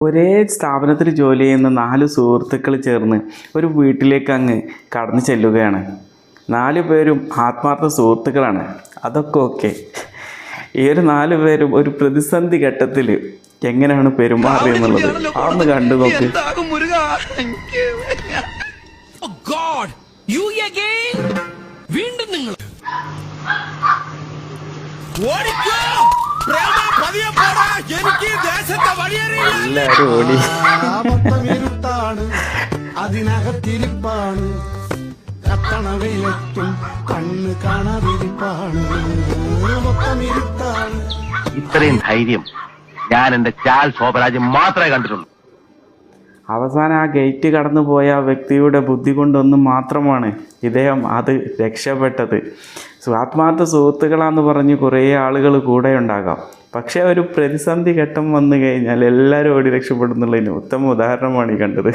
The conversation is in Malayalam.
ഒരേ സ്ഥാപനത്തിൽ ജോലി ചെയ്യുന്ന 4 സുഹൃത്തുക്കൾ ചേർന്ന് ഒരു വീട്ടിലേക്ക് അങ്ങ് കടന്നു ചെല്ലുകയാണ്. 4 പേരും ആത്മാർത്ഥ സുഹൃത്തുക്കളാണ്. അതൊക്കെ ഓക്കെ. ഈ ഒരു 4 പേരും ഒരു പ്രതിസന്ധി ഘട്ടത്തിൽ എങ്ങനെയാണ് പെരുമാറിയെന്നുള്ളത് അതൊന്ന് കണ്ടു നോക്ക്. എല്ലാരും ഓടി. അതിനകത്തിരിപ്പാണ് കത്തണ വെയിലത്തും കണ്ണ് കാണാതിരിപ്പാണ്. ഇത്രയും ധൈര്യം ഞാൻ എന്റെ ചാൽ ശോഭരാജ് മാത്രമേ കണ്ടിട്ടുള്ളൂ. അവസാനം ആ ഗേറ്റ് കടന്നു പോയ ആ വ്യക്തിയുടെ ബുദ്ധി കൊണ്ടൊന്നും മാത്രമാണ് ഇദ്ദേഹം അത് രക്ഷപ്പെട്ടത്. ആത്മാർത്ഥ സുഹൃത്തുക്കളാന്ന് പറഞ്ഞ് കുറേ ആളുകൾ കൂടെ ഉണ്ടാകാം, പക്ഷേ ഒരു പ്രതിസന്ധി ഘട്ടം വന്നു കഴിഞ്ഞാൽ എല്ലാവരും ഓടി രക്ഷപ്പെടുന്നുള്ളതിന് ഉത്തമ ഉദാഹരണമാണ് ഈ കണ്ടത്.